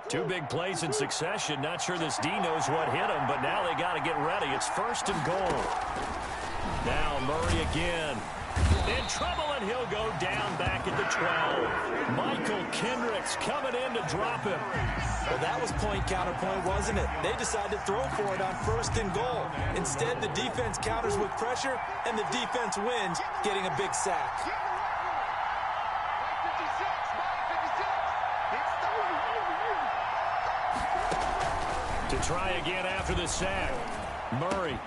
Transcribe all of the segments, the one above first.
Two big plays in succession. Not sure this D knows what hit him, but now they got to get ready. It's 1st and goal. Now Murray again. In trouble, and he'll go down back at the 12. Michael Kendricks coming in to drop him. Well, that was point counterpoint, wasn't it? They decided to throw for it on 1st and goal. Instead, the defense counters with pressure, and the defense wins, getting a big sack. To try again after the sack. Murray.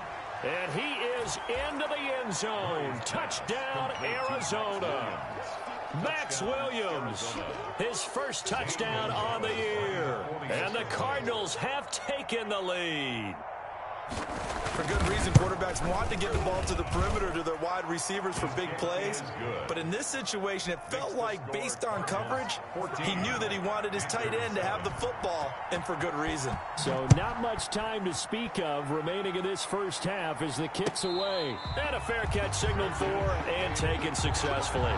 And he is into the end zone. Touchdown, Arizona. Max Williams, his first touchdown on the year. And the Cardinals have taken the lead. For good reason, quarterbacks want to get the ball to the perimeter to their wide receivers for big plays. But in this situation, it felt like based on coverage, he knew that he wanted his tight end to have the football, and for good reason. So not much time to speak of remaining in this first half as the kick's away. And a fair catch signaled for and taken successfully.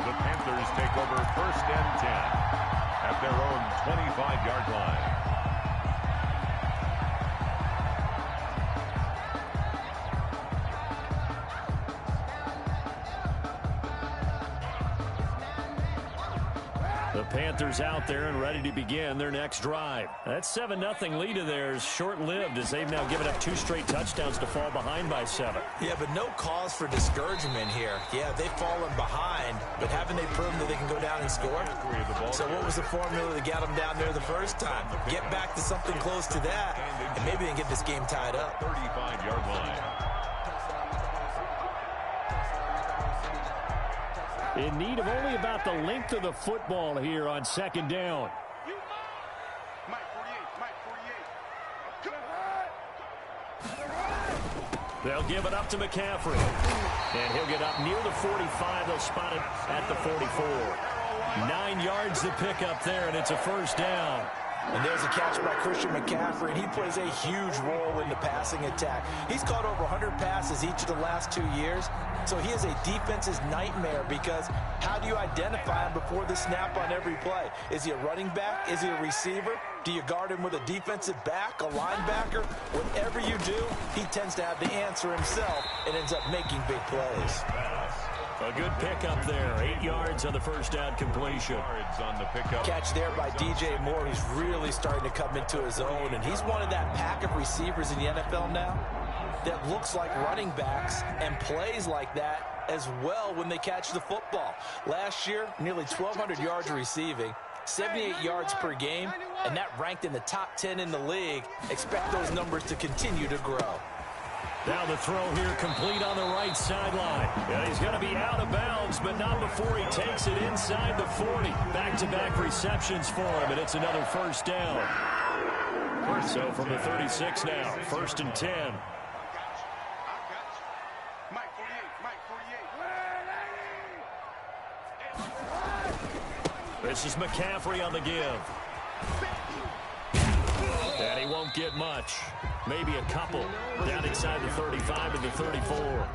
The Panthers take over 1st and 10 at their own 25-yard line. The Panthers out there and ready to begin their next drive. That 7-0 lead of theirs short-lived as they've now given up 2 straight touchdowns to fall behind by 7. Yeah, but no cause for discouragement here. Yeah, they've fallen behind, but haven't they proven that they can go down and score? So what was the formula to get them down there the first time? Get back to something close to that, and maybe they can get this game tied up. 35-yard line. In need of only about the length of the football here on 2nd down. They'll give it up to McCaffrey. And he'll get up near the 45. They'll spot it at the 44. 9 yards to pick up there, and it's a 1st down. And there's a catch by Christian McCaffrey, and he plays a huge role in the passing attack. He's caught over 100 passes each of the last 2 years, so he is a defense's nightmare because how do you identify him before the snap on every play? Is he a running back? Is he a receiver? Do you guard him with a defensive back, a linebacker? Whatever you do, he tends to have the answer himself and ends up making big plays. A good pickup there. 8 yards on the 1st down completion. On the pickup. Catch there by DJ Moore, who's really starting to come into his own, and he's one of that pack of receivers in the NFL now that looks like running backs and plays like that as well when they catch the football. Last year, nearly 1,200 yards receiving, 78 yards per game, and that ranked in the top 10 in the league. Expect those numbers to continue to grow. Now the throw here complete on the right sideline. Yeah, he's going to be out of bounds, but not before he takes it inside the 40. Back-to-back receptions for him, and it's another 1st down. So from the 36 now, 1st and 10. This is McCaffrey on the give. And he won't get much. Maybe a couple. Down inside the 35 and the 34.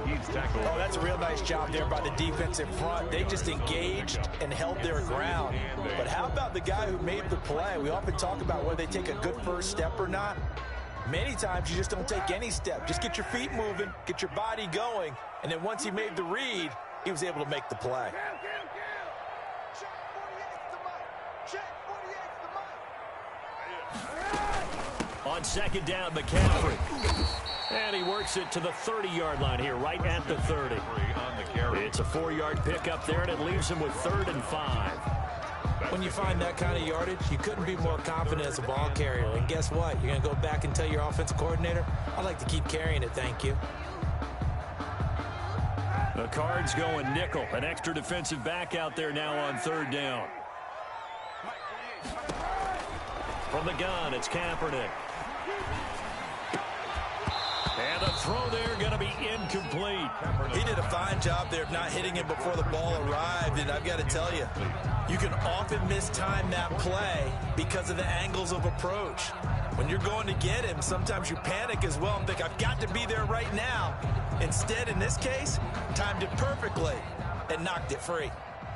He's tackled. Oh, that's a real nice job there by the defense in front. They just engaged and held their ground. But how about the guy who made the play? We often talk about whether they take a good first step or not. Many times you just don't take any step. Just get your feet moving, get your body going, and then once he made the read, he was able to make the play. On 2nd down, McCaffrey. And he works it to the 30-yard line here, right at the 30. It's a 4-yard pickup there, and it leaves him with 3rd and 5. When you find that kind of yardage, you couldn't be more confident as a ball carrier. And guess what? You're going to go back and tell your offensive coordinator, I'd like to keep carrying it, thank you. The Cards going nickel. An extra defensive back out there now on 3rd down. From the gun, it's Kaepernick. And a throw there going to be incomplete. He did a fine job there of not hitting him before the ball arrived, and I've got to tell you, you can often mistime that play because of the angles of approach. When you're going to get him, sometimes you panic as well and think, I've got to be there right now. Instead, in this case, timed it perfectly and knocked it free.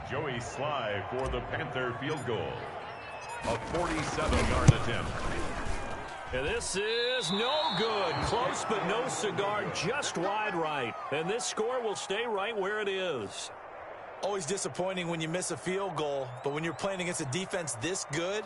Joey Sly for the Panther field goal. A 47-yard attempt. And this is no good. Close, but no cigar, just wide right. And this score will stay right where it is. Always disappointing when you miss a field goal, but when you're playing against a defense this good,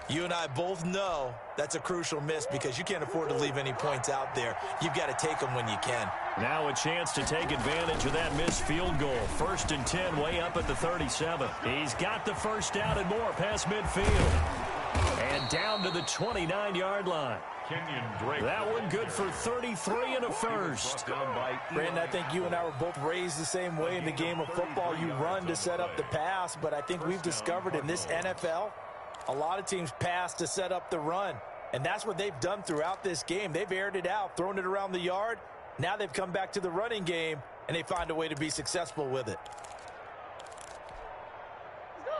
you and I both know that's a crucial miss because you can't afford to leave any points out there. You've got to take them when you can. Now a chance to take advantage of that missed field goal. 1st and 10, way up at the 37. He's got the first down and more past midfield. And down to the 29-yard line. That one good for 33 and a first. Brandon, I think you and I were both raised the same way in the game of football. You run to set up the pass, but I think we've discovered in this NFL, a lot of teams pass to set up the run. And that's what they've done throughout this game. They've aired it out, thrown it around the yard. Now they've come back to the running game, and they find a way to be successful with it.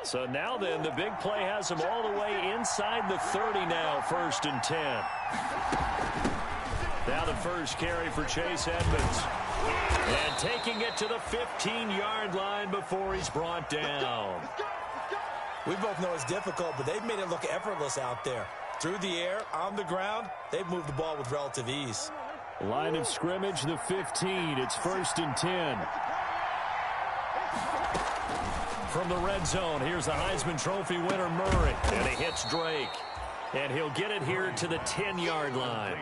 So now then, the big play has him all the way inside the 30 now, 1st and 10. Now the first carry for Chase Edmonds. And taking it to the 15-yard line before he's brought down. We both know it's difficult, but they've made it look effortless out there. Through the air, on the ground, they've moved the ball with relative ease. Line of scrimmage, the 15. It's 1st and 10. From the red zone, here's the Heisman Trophy winner, Murray. And he hits Drake. And he'll get it here to the 10-yard line.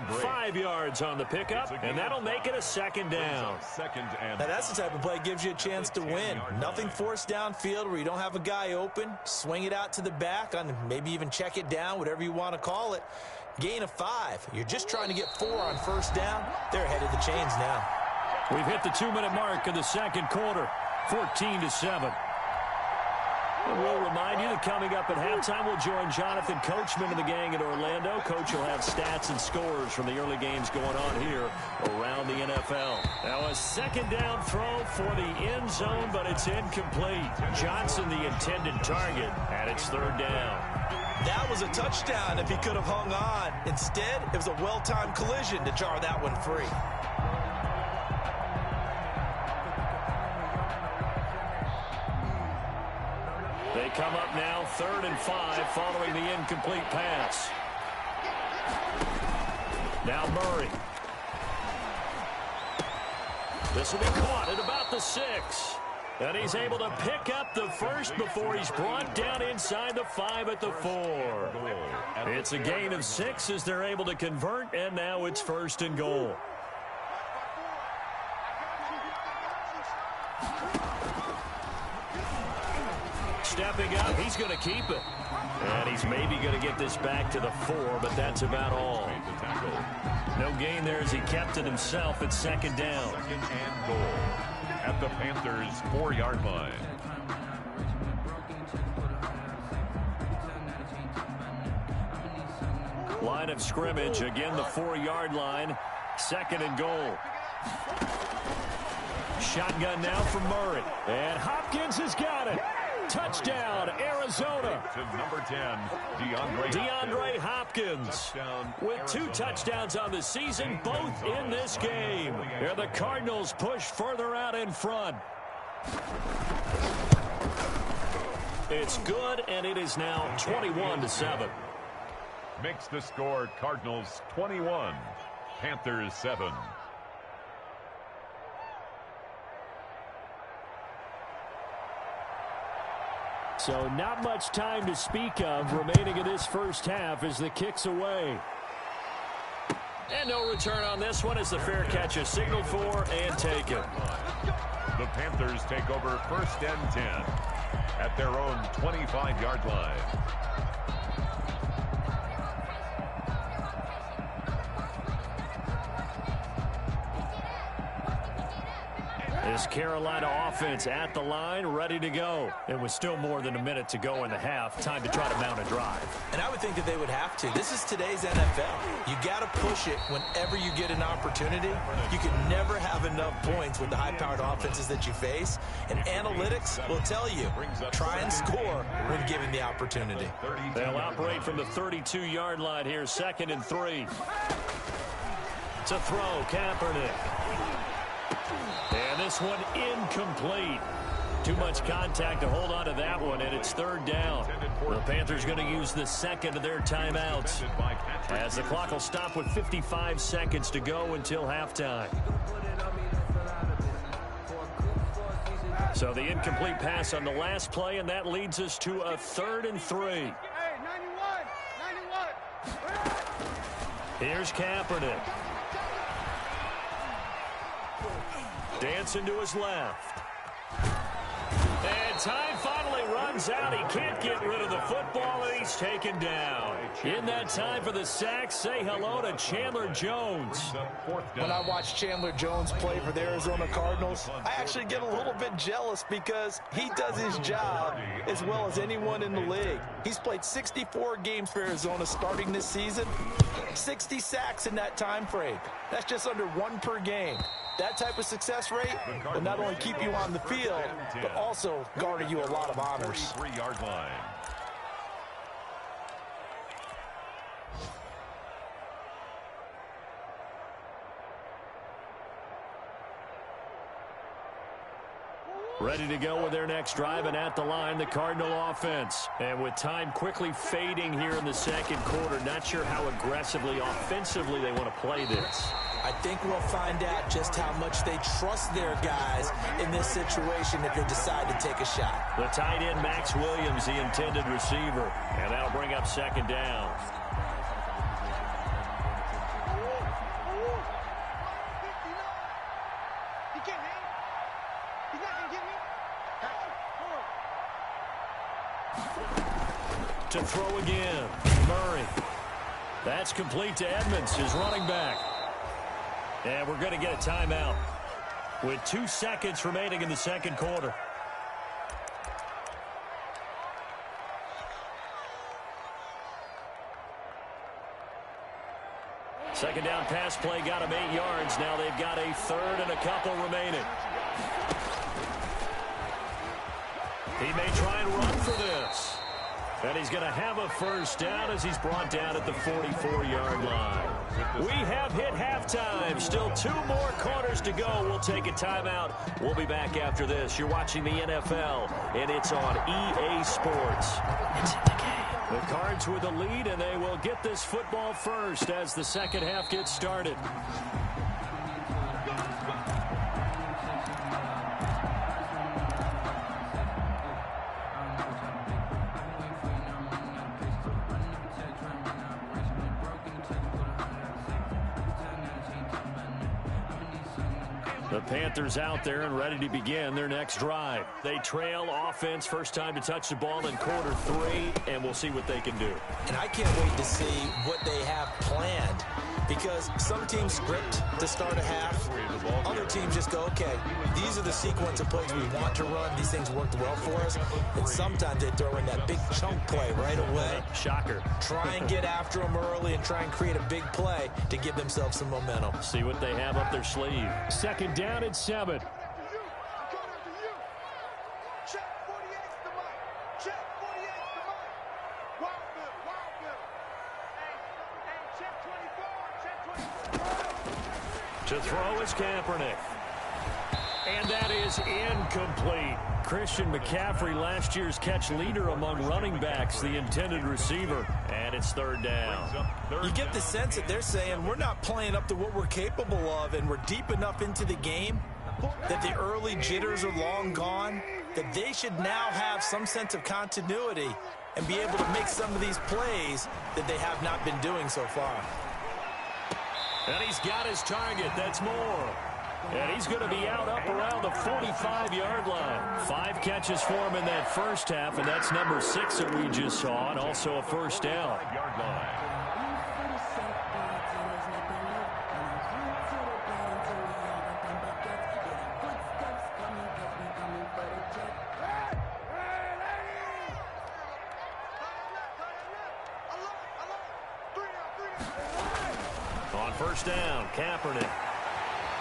5 yards on the pickup, and that'll make it a 2nd down. Now that's the type of play that gives you a chance to win. Nothing forced downfield where you don't have a guy open. Swing it out to the back, on maybe even check it down, whatever you want to call it. Gain of 5. You're just trying to get 4 on 1st down. They're ahead of the chains now. We've hit the 2-minute mark in the 2nd quarter. 14-7. And we'll remind you that coming up at halftime, we'll join Jonathan Coachman and the gang in Orlando. Coach will have stats and scores from the early games going on here around the NFL. Now a 2nd down throw for the end zone, but it's incomplete. Johnson, the intended target, and it's 3rd down. That was a touchdown if he could have hung on. Instead, it was a well-timed collision to jar that one free. They come up now 3rd and 5 following the incomplete pass. Now Murray. This will be caught at about the 6. And he's able to pick up the first before he's brought down inside the 5 at the 4. It's a gain of 6 as they're able to convert, and now it's 1st and goal. Stepping up, he's going to keep it. And he's maybe going to get this back to the 4, but that's about all. No gain there as he kept it himself at 2nd down. 2nd and goal at the Panthers' 4-yard line. Line of scrimmage, again the 4-yard line. 2nd and goal. Shotgun now from Murray. And Hopkins has got it. Touchdown, Arizona. To number 10, DeAndre Hopkins with 2 touchdowns on the season, both in this game. Here the Cardinals push further out in front. It's good, and it is now 21-7. Makes the score Cardinals 21, Panthers 7. So not much time to speak of remaining in this first half as the kick's away. And no return on this one as the fair catch is signaled for and taken. The Panthers take over 1st and 10 at their own 25-yard line. This Carolina offense at the line, ready to go. It was still more than a minute to go in the half. Time to try to mount a drive. And I would think that they would have to. This is today's NFL. You got to push it whenever you get an opportunity. You can never have enough points with the high-powered offenses that you face. And analytics will tell you, try and score when given the opportunity. They'll operate from the 32-yard line here, 2nd and 3. To throw, Kaepernick. And this one incomplete. Too much contact to hold on to that one, and it's third down. The Panthers going to use the second of their timeouts as the clock will stop with 55 seconds to go until halftime. So the incomplete pass on the last play, and that leads us to a 3rd and 3. Hey, 91. Here's Kaepernick. Dancing to his left. And time finally runs out. He can't get rid of the football, and he's taken down. In that time for the sack, say hello to Chandler Jones. When I watch Chandler Jones play for the Arizona Cardinals, I actually get a little bit jealous because he does his job as well as anyone in the league. He's played 64 games for Arizona starting this season, 60 sacks in that time frame. That's just under 1 per game. That type of success rate will not only keep you on the field, but also garner you a lot of honors. 43-yard line. Ready to go with their next drive, and at the line, the Cardinal offense. And with time quickly fading here in the second quarter, not sure how aggressively, offensively they want to play this. I think we'll find out just how much they trust their guys in this situation if they decide to take a shot. The tight end, Max Williams, the intended receiver. And that'll bring up second down. To throw again, Murray. That's complete to Edmonds, his running back. And we're going to get a timeout with 2 seconds remaining in the second quarter. Second down pass play got him 8 yards. Now they've got a 3rd and a couple remaining. He may try and run for this. And he's going to have a first down as he's brought down at the 44-yard line. We have hit halftime. Still 2 more quarters to go. We'll take a timeout. We'll be back after this. You're watching the NFL, and it's on EA Sports. It's in the game. The Cards with the lead, and they will get this football first as the second half gets started. The Panthers out there and ready to begin their next drive. They trail offense, first time to touch the ball in quarter 3, and we'll see what they can do. And I can't wait to see what they have planned, because some teams script to start a half. Other teams just go, okay, these are the sequence of plays we want to run. These things worked well for us. And sometimes they throw in that big chunk play right away. Shocker. Try and get after them early and try and create a big play to give themselves some momentum. See what they have up their sleeve. Second down at 7. To throw is Kaepernick. And that is incomplete. Christian McCaffrey, last year's catch leader among running backs, the intended receiver. And it's third down. You get the sense that they're saying we're not playing up to what we're capable of, and we're deep enough into the game that the early jitters are long gone, that they should now have some sense of continuity and be able to make some of these plays that they have not been doing so far. And he's got his target. That's Moore. And he's going to be out up around the 45-yard line. 5 catches for him in that first half, and that's number 6 that we just saw, and also a first down. On first down, Kaepernick.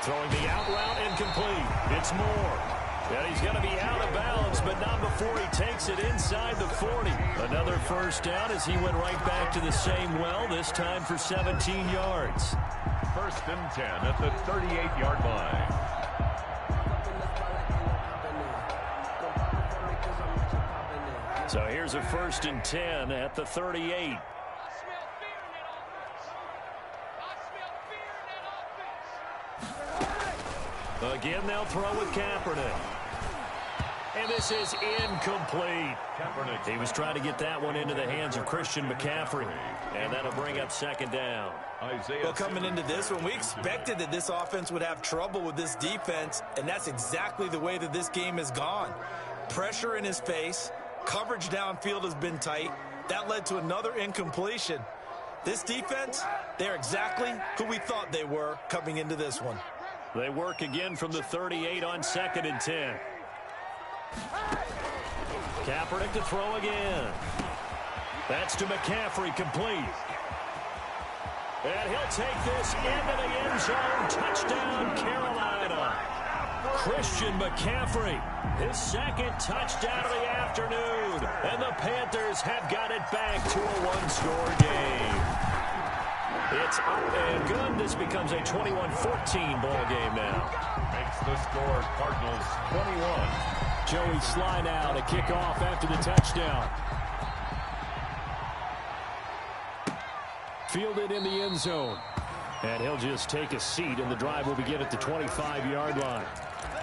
Throwing the out route incomplete. It's Moore. And he's going to be out of bounds, but not before he takes it inside the 40. Another first down as he went right back to the same well, this time for 17 yards. First and 10 at the 38-yard line. So here's a 1st and 10 at the 38. Again, they'll throw with Kaepernick. And this is incomplete. He was trying to get that one into the hands of Christian McCaffrey. And that'll bring up 2nd down. Well, coming into this one, we expected that this offense would have trouble with this defense, and that's exactly the way that this game has gone. Pressure in his face, coverage downfield has been tight. That led to another incompletion. This defense, they're exactly who we thought they were coming into this one. They work again from the 38 on 2nd and 10. Kaepernick to throw again. That's to McCaffrey, complete. And he'll take this into the end zone. Touchdown, Carolina. Christian McCaffrey, his 2nd touchdown of the afternoon. And the Panthers have got it back to a one-score game. It's up and good. This becomes a 21-14 ball game now. Makes the score Cardinals 21. Joey Sly now to kick off after the touchdown. Fielded in the end zone. And he'll just take a seat, and the drive will begin at the 25-yard line.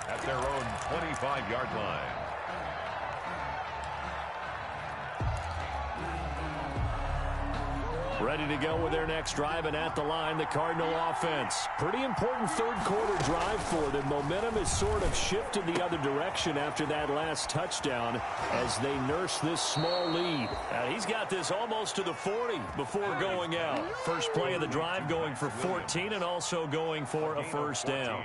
At their own 25-yard line. Ready to go with their next drive, and at the line, the Cardinal offense. Pretty important 3rd quarter drive for them. Momentum has sort of shifted the other direction after that last touchdown as they nurse this small lead. He's got this almost to the 40 before going out. First play of the drive going for 14 and also going for a 1st down.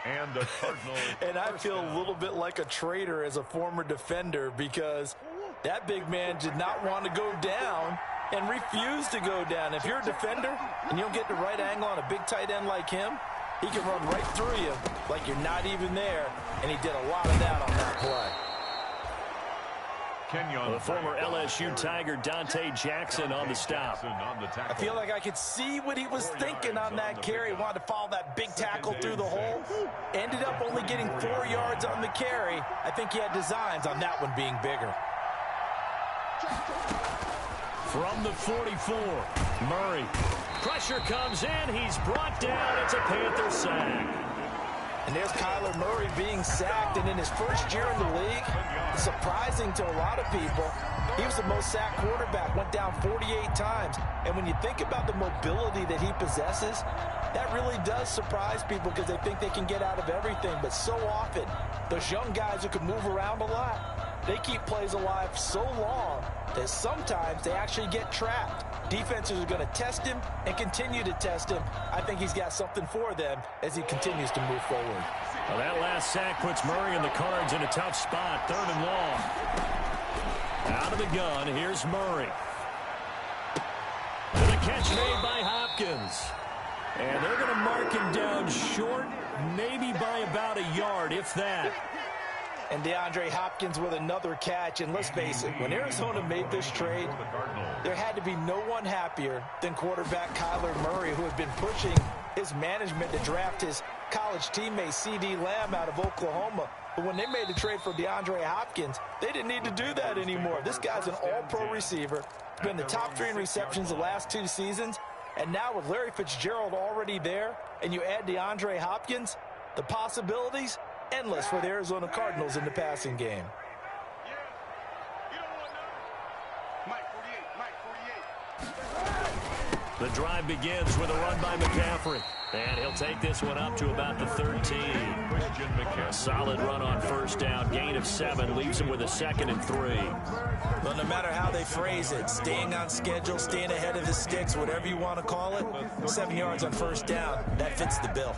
And the Cardinals. And I feel a little bit like a traitor as a former defender because that big man did not want to go down and refused to go down. If you're a defender and you don't get the right angle on a big tight end like him, he can run right through you like you're not even there, and he did a lot of that on that play. The former LSU Tiger Dante Jackson on the stop. I feel like I could see what he was thinking on that carry. He wanted to follow that big tackle through the hole. Ended up only getting 4 yards on the carry. I think he had designs on that one being bigger. From the 44, Murray. Pressure comes in. He's brought down. It's a Panther sack. And there's Kyler Murray being sacked, and in his first year in the league, surprising to a lot of people, he was the most sacked quarterback, went down 48 times. And when you think about the mobility that he possesses, that really does surprise people because they think they can get out of everything. But so often, those young guys who can move around a lot, they keep plays alive so long that sometimes they actually get trapped. Defenses are going to test him and continue to test him. I think he's got something for them as he continues to move forward. Well, that last sack puts Murray and the Cards in a tough spot, 3rd and long. Out of the gun, here's Murray. And the catch made by Hopkins. And they're going to mark him down short, maybe by about a yard, if that. And DeAndre Hopkins with another catch. And let's face it, when Arizona made this trade, there had to be no one happier than quarterback Kyler Murray, who had been pushing his management to draft his college teammate C.D. Lamb out of Oklahoma. But when they made the trade for DeAndre Hopkins, they didn't need to do that anymore. This guy's an all-pro receiver. He's been the top 3 in receptions the last 2 seasons. And now with Larry Fitzgerald already there, and you add DeAndre Hopkins, the possibilities endless for the Arizona Cardinals in the passing game. The drive begins with a run by McCaffrey. And he'll take this one up to about the 13. A solid run on 1st down. Gain of 7 leaves him with a 2nd and 3. But no matter how they phrase it, staying on schedule, staying ahead of the sticks, whatever you want to call it, 7 yards on 1st down, that fits the bill.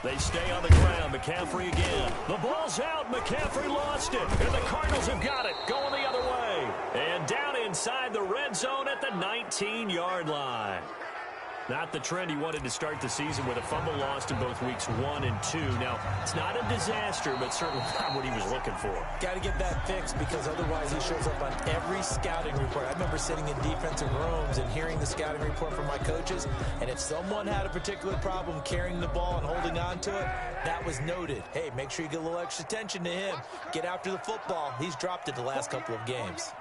They stay on the ground. McCaffrey again. The ball's out. McCaffrey lost it. And the Cardinals have got it. Going the other way. And down inside the red zone at the 19-yard line. Not the trend he wanted to start the season with a fumble lost in both weeks 1 and 2. Now, it's not a disaster, but certainly not what he was looking for. Got to get that fixed because otherwise he shows up on every scouting report. I remember sitting in defensive rooms and hearing the scouting report from my coaches, and if someone had a particular problem carrying the ball and holding on to it, that was noted. Hey, make sure you get a little extra attention to him. Get after the football. He's dropped it the last couple of games.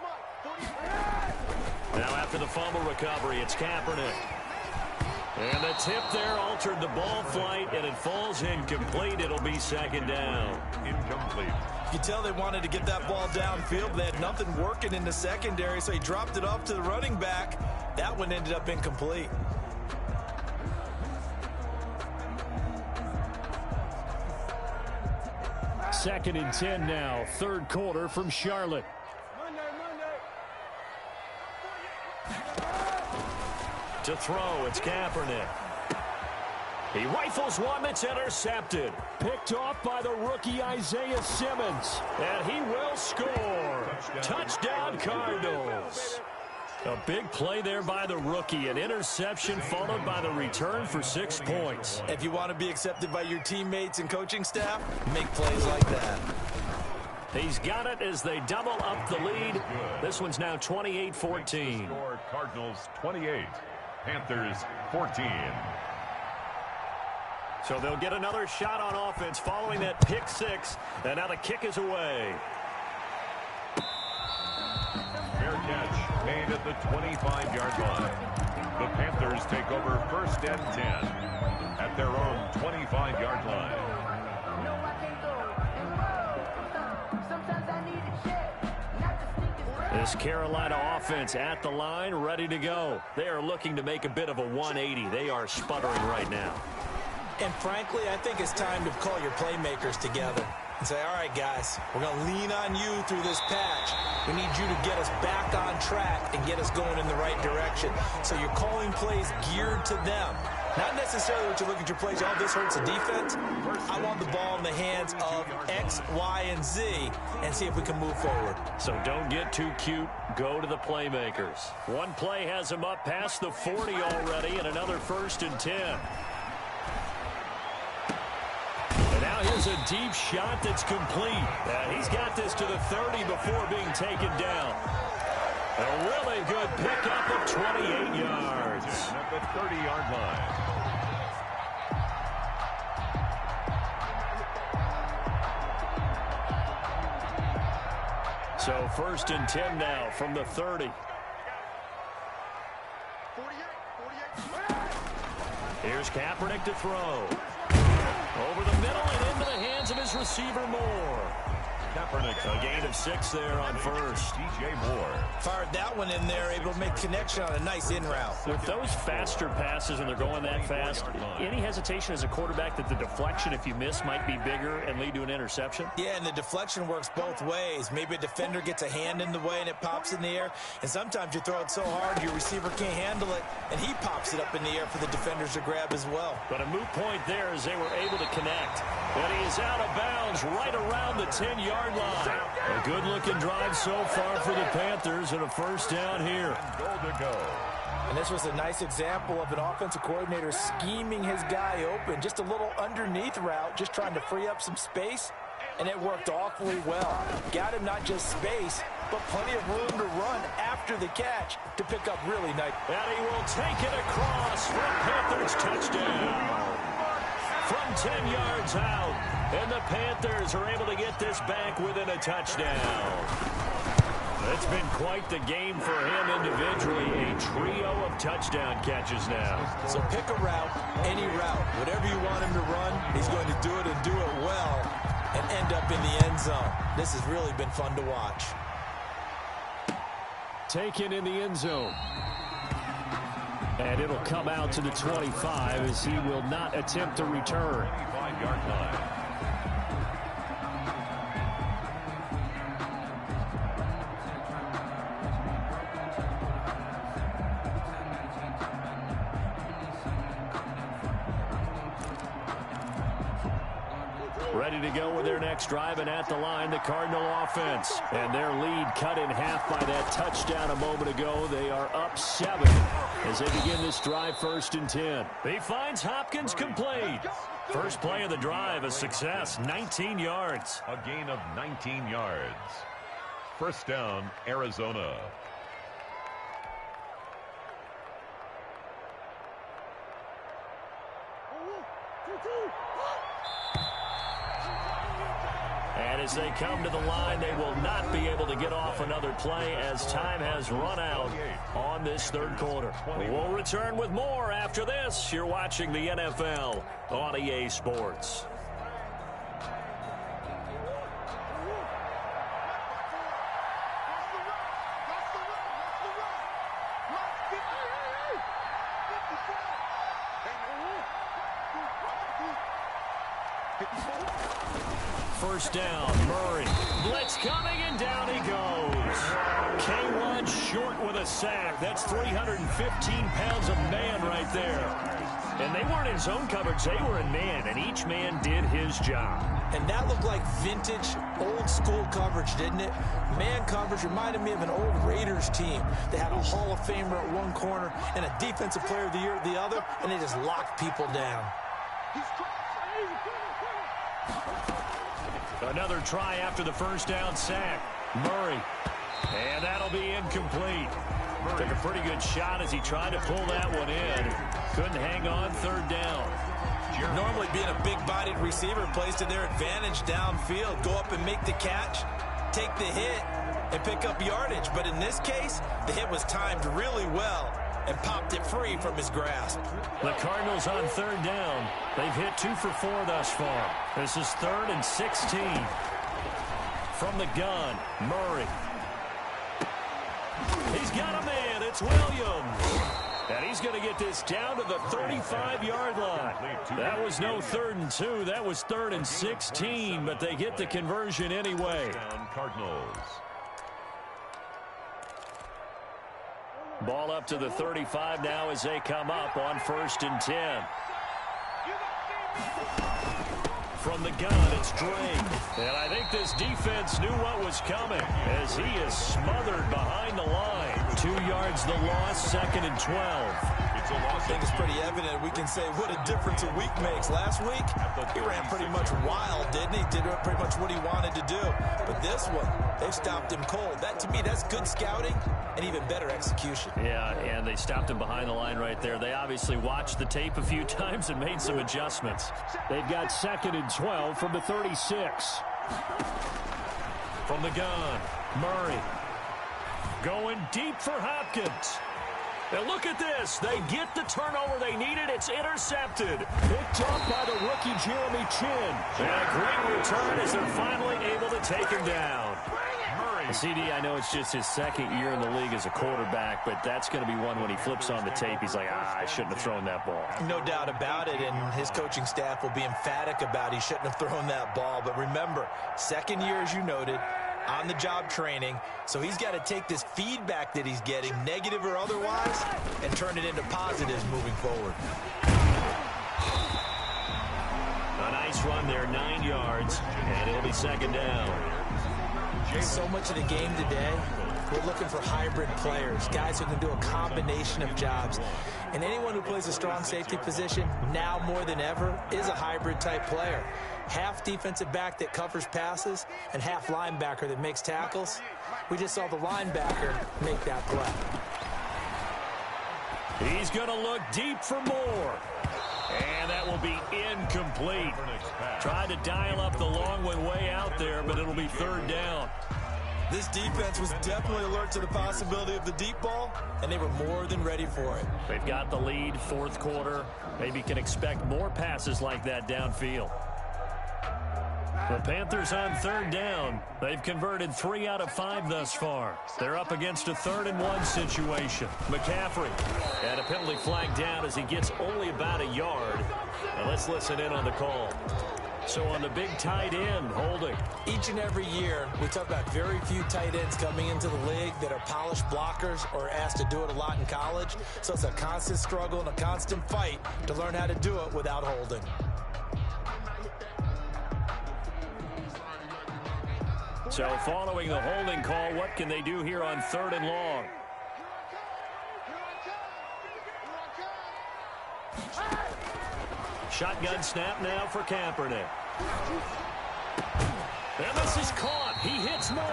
Now after the fumble recovery, it's Kaepernick. And the tip there altered the ball flight, and it falls incomplete. It'll be second down. Incomplete. You can tell they wanted to get that ball downfield. They had nothing working in the secondary, so he dropped it off to the running back. That one ended up incomplete. Second and 10 now, third quarter from Charlotte. To throw, it's Kaepernick. He rifles one that's intercepted. Picked off by the rookie Isaiah Simmons. And he will score. Touchdown, Cardinals. A big play there by the rookie. An interception followed by the return for 6 points. If you want to be accepted by your teammates and coaching staff, make plays like that. He's got it as they double up the lead. This one's now 28-14. Score Cardinals 28, Panthers 14. So they'll get another shot on offense following that pick six. And now the kick is away. Fair catch made at the 25-yard line. The Panthers take over first and 10 at their own 25-yard line. This Carolina offense at the line, ready to go. They are looking to make a bit of a 180. They are sputtering right now. And frankly, I think it's time to call your playmakers together and say, all right, guys, we're going to lean on you through this patch. We need you to get us back on track and get us going in the right direction. So you're calling plays geared to them. Not necessarily what you look at your plays, oh, this hurts the defense. I want the ball in the hands of X, Y, and Z and see if we can move forward. So don't get too cute. Go to the playmakers. One play has him up past the 40 already, and another first and 10. And now here's a deep shot that's complete. He's got this to the 30 before being taken down. A really good pickup of 28 yards. At the 30-yard line. So first and 10 now from the 30. Here's Kaepernick to throw. Over the middle and into the hands of his receiver Moore. Kaepernick, a gain of 6 there on first. DJ Moore. Fired that one in there, able to make connection on a nice in route. With those faster passes and they're going that fast, any hesitation as a quarterback that the deflection, if you miss, might be bigger and lead to an interception? Yeah, and the deflection works both ways. Maybe a defender gets a hand in the way and it pops in the air, and sometimes you throw it so hard your receiver can't handle it, and he pops it up in the air for the defenders to grab as well. But a moot point there as they were able to connect. And he is out of bounds right around the 10-yard line. A good-looking drive so far for the Panthers and a first down here. Goal to go. And this was a nice example of an offensive coordinator scheming his guy open. Just a little underneath route, just trying to free up some space, and it worked awfully well. Got him not just space, but plenty of room to run after the catch to pick up really nice. And he will take it across for a Panthers touchdown. From 10 yards out, and the Panthers are able to get this back within a touchdown. It's been quite the game for him individually, a trio of touchdown catches now. So pick a route, any route, whatever you want him to run, he's going to do it and do it well and end up in the end zone. This has really been fun to watch. Taken in the end zone. And it'll come out to the 25 as he will not attempt to return. 25-yard line. ready to go with their next drive, and at the line, the Cardinal offense. And their lead cut in half by that touchdown a moment ago. They are up 7 as they begin this drive, 1st and 10. He finds Hopkins complete. First play of the drive, a success, 19 yards. A gain of 19 yards. First down, Arizona. And as they come to the line, they will not be able to get off another play as time has run out on this 3rd quarter. We'll return with more after this. You're watching the NFL on EA Sports. First down, Murray. Blitz coming, and down he goes. K1 short with a sack. That's 315 pounds of man right there. And they weren't in zone coverage. They were in man, and each man did his job. And that looked like vintage, old-school coverage, didn't it? Man coverage reminded me of an old Raiders team. They had a Hall of Famer at one corner and a Defensive Player of the Year at the other, and they just locked people down. Another try after the first down sack. Murray. And that'll be incomplete. Took a pretty good shot as he tried to pull that one in. Couldn't hang on, 3rd down. Normally being a big-bodied receiver plays to their advantage downfield. Go up and make the catch, take the hit, and pick up yardage. But in this case, the hit was timed really well and popped it free from his grasp. The Cardinals on 3rd down. They've hit 2 for 4 thus far. This is 3rd and 16. From the gun, Murray. He's got a man. It's Williams. And he's going to get this down to the 35-yard line. That was no 3rd and 2. That was 3rd and 16, but they get the conversion anyway. Cardinals. Ball up to the 35 now as they come up on 1st and 10. From the gun, it's Drake. And I think this defense knew what was coming as he is smothered behind the line. 2 yards the loss, 2nd and 12. I think it's pretty evident. We can say what a difference a week makes. Last week, he ran pretty much wild, didn't he? Did pretty much what he wanted to do. But this one, they stopped him cold. That, to me, that's good scouting and even better execution. Yeah, and they stopped him behind the line right there. They obviously watched the tape a few times and made some adjustments. They've got 2nd and 12 from the 36. From the gun, Murray. Going deep for Hopkins. Now look at this. They get the turnover they needed. It's intercepted. Picked up by the rookie Jeremy Chin. And a great return as they're finally able to take him down. CD, I know it's just his 2nd year in the league as a quarterback, but that's going to be one when he flips on the tape. He's like, I shouldn't have thrown that ball. No doubt about it, and his coaching staff will be emphatic about he shouldn't have thrown that ball. But remember, 2nd year, as you noted, on-the-job training, so he's got to take this feedback that he's getting, negative or otherwise, and turn it into positives moving forward. A nice run there, 9 yards, and it'll be 2nd down. So much of the game today, we're looking for hybrid players, guys who can do a combination of jobs. And anyone who plays a strong safety position, now more than ever, is a hybrid-type player. Half defensive back that covers passes and half linebacker that makes tackles. We just saw the linebacker make that play. He's going to look deep for more. And that will be incomplete. Tried to dial up the long one way out there, but it'll be 3rd down. This defense was definitely alert to the possibility of the deep ball, and they were more than ready for it. They've got the lead, 4th quarter. Maybe can expect more passes like that downfield. The Panthers on 3rd down. They've converted 3 out of 5 thus far. They're up against a 3rd and 1 situation. McCaffrey. And a penalty flag down as he gets only about a yard. Now let's listen in on the call. So on the big tight end, holding. Each and every year, we talk about very few tight ends coming into the league that are polished blockers or asked to do it a lot in college. So it's a constant struggle and a constant fight to learn how to do it without holding. So following the holding call, what can they do here on 3rd and long? Shotgun snap now for Kaepernick. And this is caught. He hits more.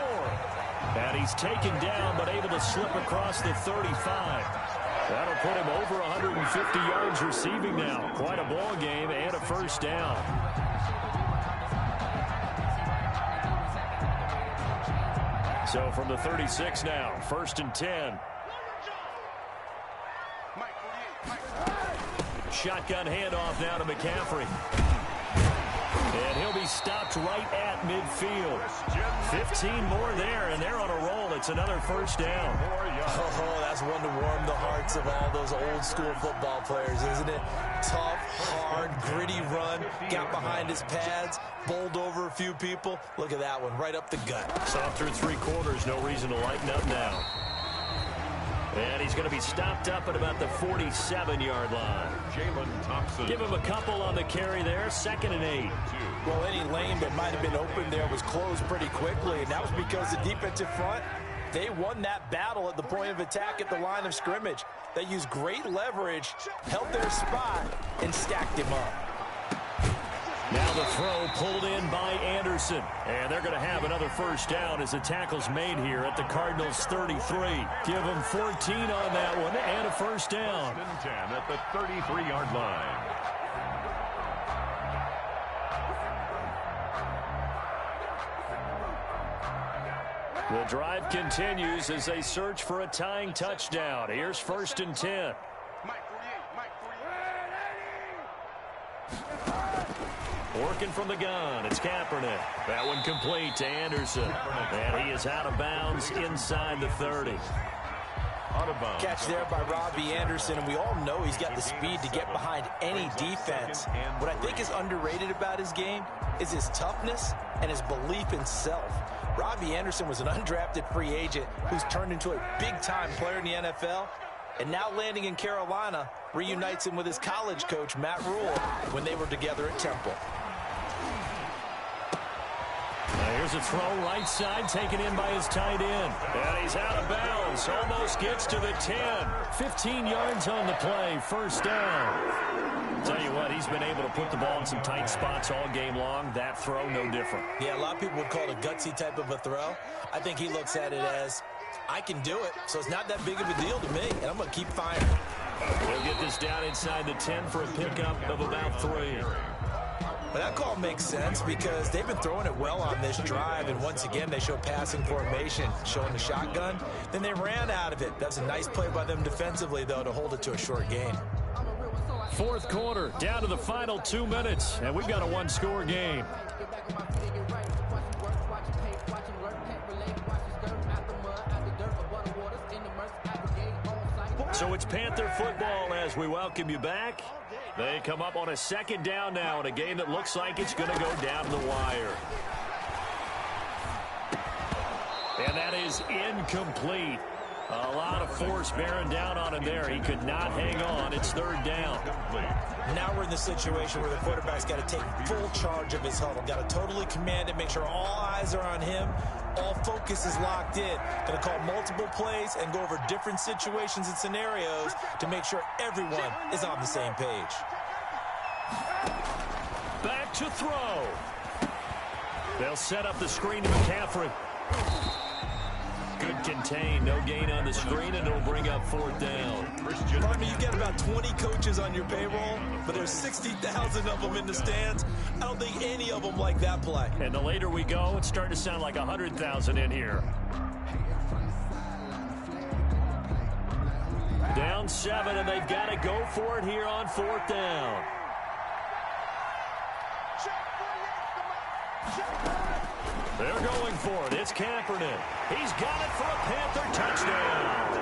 And he's taken down, but able to slip across the 35. That'll put him over 150 yards receiving now. Quite a ball game and a first down. So from the 36 now, 1st and 10. Shotgun handoff now to McCaffrey. And he'll be stopped right at midfield. 15 more there, and they're on a roll. It's another first down. Oh, that's one to warm the hearts of all those old school football players, isn't it? Tough, hard, gritty run. Got behind his pads, bowled over a few people. Look at that one, right up the gut. Saw through 3 quarters, no reason to lighten up now. And he's going to be stopped up at about the 47-yard line. Jalen Thompson. Give him a couple on the carry there. 2nd and 8. Well, any lane that might have been open there was closed pretty quickly, and that was because the defensive front, they won that battle at the point of attack at the line of scrimmage. They used great leverage, held their spot, and stacked him up. Now the throw pulled in by Anderson. And they're going to have another first down as the tackle's made here at the Cardinals' 33. Give them 14 on that one and a first down. 10 at the 33-yard line. The drive continues as they search for a tying touchdown. Here's 1st and 10. Working from the gun, it's Kaepernick. That one complete to Anderson. And he is out of bounds inside the 30. Out of bounds. Catch there by Robbie Anderson, and we all know he's got the speed to get behind any defense. What I think is underrated about his game is his toughness and his belief in self. Robbie Anderson was an undrafted free agent who's turned into a big-time player in the NFL, and now landing in Carolina reunites him with his college coach, Matt Rule, when they were together at Temple. Here's a throw right side taken in by his tight end. And he's out of bounds. Almost gets to the 10. 15 yards on the play. First down. Tell you what, he's been able to put the ball in some tight spots all game long. That throw, no different. Yeah, a lot of people would call it a gutsy type of a throw. I think he looks at it as, I can do it, so it's not that big of a deal to me, and I'm going to keep firing. We'll get this down inside the 10 for a pickup of about 3. But that call makes sense because they've been throwing it well on this drive, and once again they show passing formation, showing the shotgun. Then they ran out of it. That's a nice play by them defensively, though, to hold it to a short gain. 4th quarter, down to the final 2 minutes, and we've got a 1-score game. So it's Panther football as we welcome you back. They come up on a 2nd down now in a game that looks like it's going to go down the wire. And that is incomplete. A lot of force bearing down on him there. He could not hang on. It's 3rd down. Now we're in the situation where the quarterback's got to take full charge of his huddle. Got to totally command it, make sure all eyes are on him. All focus is locked in. Going to call multiple plays and go over different situations and scenarios to make sure everyone is on the same page. Back to throw. They'll set up the screen to McCaffrey. Good contain, no gain on the screen, and it'll bring up 4th down. Pardon me, you get about 20 coaches on your payroll, but there's 60,000 of them in the stands. I don't think any of them like that play. And the later we go, it's starting to sound like 100,000 in here. Down 7, and they've got to go for it here on 4th down. They're going for it. It's Kaepernick. He's got it for a Panther touchdown.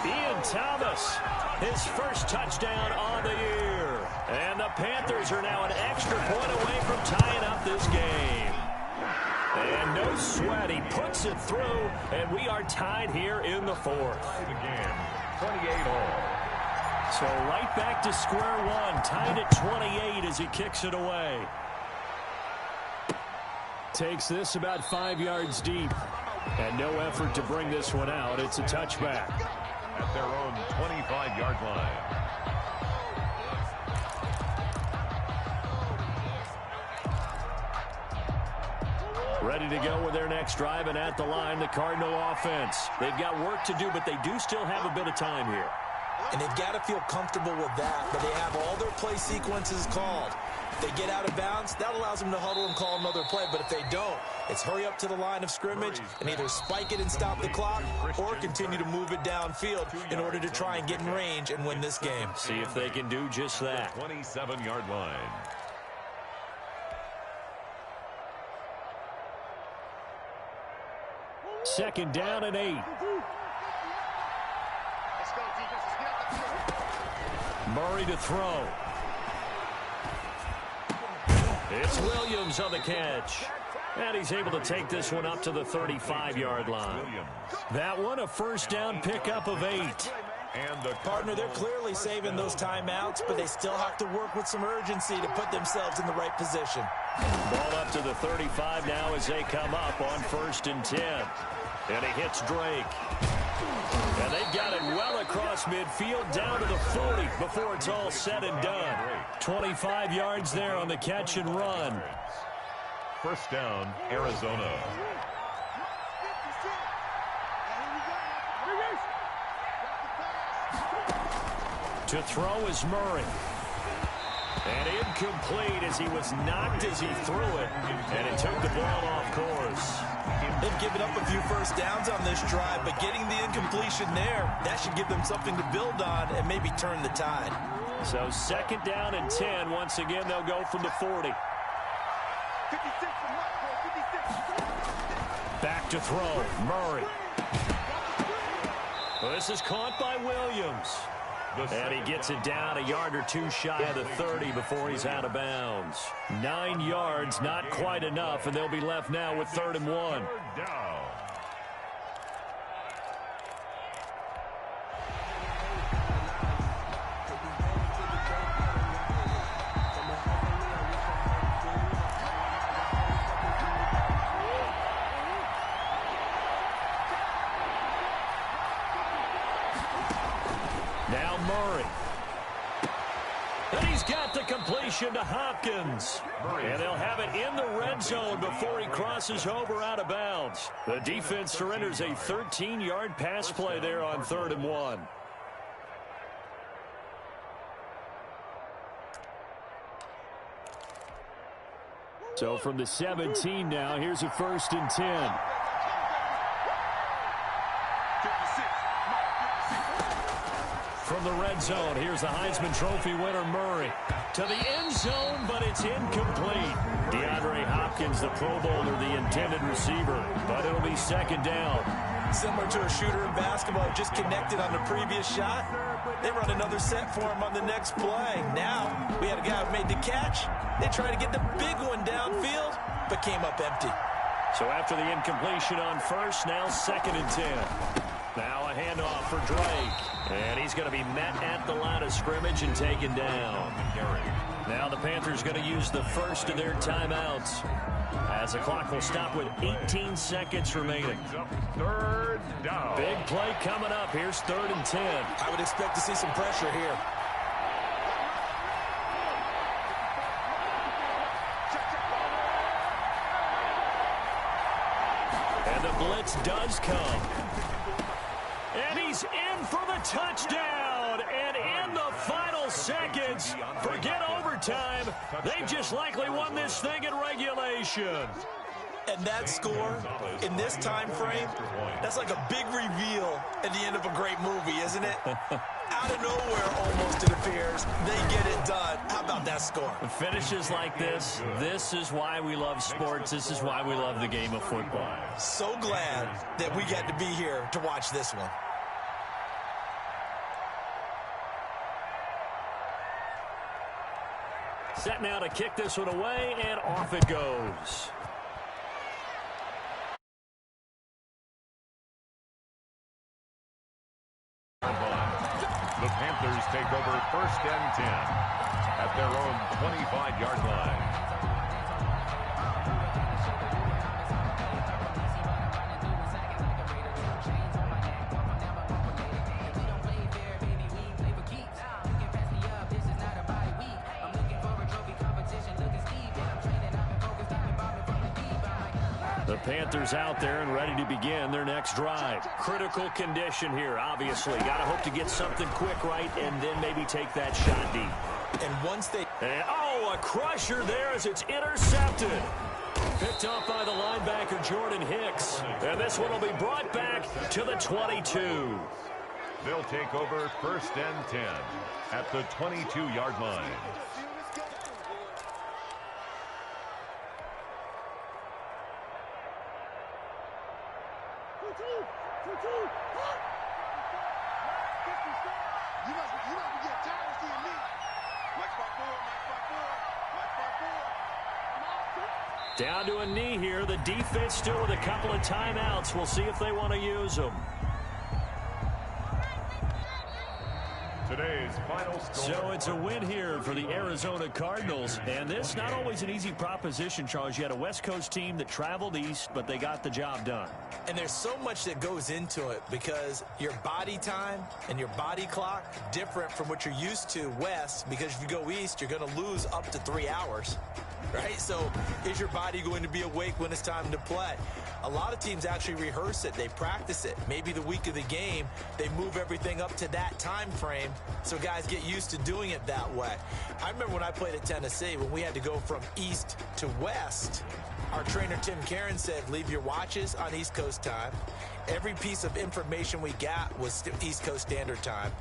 Ian Thomas, his first touchdown on the year. And the Panthers are now an extra point away from tying up this game. And no sweat. He puts it through, and we are tied here in the 4th. The game, 28-all. So right back to square one, tied at 28 as he kicks it away. takes this about 5 yards deep. And no effort to bring this one out. It's a touchback. At their own 25-yard line. Ready to go with their next drive, and at the line, the Cardinal offense. They've got work to do, but they do still have a bit of time here. And they've got to feel comfortable with that, but they have all their play sequences called. If they get out of bounds, that allows them to huddle and call another play, but if they don't, it's hurry up to the line of scrimmage and either spike it and stop the clock or continue to move it downfield in order to try and get in range and win this game. See if they can do just that. 27-yard line. Second down and 8. Murray to throw. It's Williams on the catch. And he's able to take this one up to the 35-yard line. That one, a first down pickup of 8. And the partner, they're clearly saving those timeouts, but they still have to work with some urgency to put themselves in the right position. Ball up to the 35 now as they come up on 1st and 10. And he hits Drake. And they've got it well across midfield down to the 40 before it's all said and done. 25 yards there on the catch and run. First down, Arizona. To throw is Murray. And incomplete as he was knocked as he threw it. And it took the ball off course. They've given up a few first downs on this drive, but getting the incompletion there, that should give them something to build on and maybe turn the tide. So second down and 10. Once again, they'll go from the 40. Back to throw. Murray. Well, this is caught by Williams. And he gets it down a yard or two shy of the 30 before he's out of bounds. 9 yards, not quite enough, and they'll be left now with 3rd and 1. Now Murray. And he's got the completion to Hopkins. And they'll have it in the red zone before he crosses over out of bounds. The defense surrenders a 13-yard pass play there on 3rd and 1. So from the 17 now, here's a 1st and 10. From the red zone, here's the Heisman Trophy winner, Murray. To the end zone, but it's incomplete. DeAndre Hopkins, the Pro Bowler, the intended receiver. But it'll be 2nd down. Similar to a shooter in basketball, just connected on the previous shot. They run another set for him on the next play. Now, we had a guy who made the catch. They tried to get the big one downfield, but came up empty. So after the incompletion on 1st, now 2nd and 10. Now a handoff for Drake. And he's going to be met at the line of scrimmage and taken down. Now the Panthers going to use the first of their timeouts, as the clock will stop with 18 seconds remaining. 3rd down. Big play coming up. Here's 3rd and 10. I would expect to see some pressure here. And the blitz does come. And he's in for the touchdown. And in the final seconds, forget overtime. They just likely won this thing in regulation. And that score, in this time frame, that's like a big reveal at the end of a great movie, isn't it? Out of nowhere, almost, it appears, they get it done. How about that score? Finishes like this is why we love sports. This is why we love the game of football. So glad that we got to be here to watch this one. Set now to kick this one away, and off it goes. The Panthers take over 1st and 10 at their own 25-yard line. The Panthers out there and ready to begin their next drive. Critical condition here, obviously. Got to hope to get something quick right and then maybe take that shot deep. And once they... oh, a crusher there as it's intercepted. Picked off by the linebacker, Jordan Hicks. And this one will be brought back to the 22. They'll take over 1st and 10 at the 22-yard line. Down to a knee here. The defense still with a couple of timeouts. We'll see if they want to use them. Today's final score. So it's a win here for the Arizona Cardinals. And this not always an easy proposition, Charles. You had a West Coast team that traveled east, but they got the job done. And there's so much that goes into it because your body time and your body clock different from what you're used to west, because if you go east, you're going to lose up to 3 hours. Right? So is your body going to be awake when it's time to play? A lot of teams actually rehearse it. They practice it. Maybe the week of the game, they move everything up to that time frame so guys get used to doing it that way. I remember when I played at Tennessee, when we had to go from east to west, our trainer Tim Karen said, leave your watches on East Coast time. Every piece of information we got was East Coast Standard Time.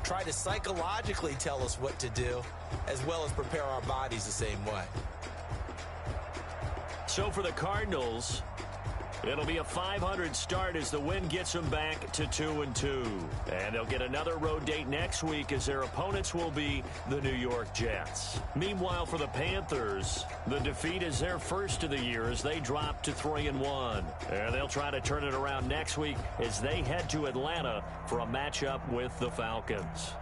Try to psychologically tell us what to do, as well as prepare our bodies the same way. So for the Cardinals, it'll be a 500 start as the win gets them back to 2-2. And they'll get another road date next week as their opponents will be the New York Jets. Meanwhile, for the Panthers, the defeat is their first of the year as they drop to 3-1. And they'll try to turn it around next week as they head to Atlanta for a matchup with the Falcons.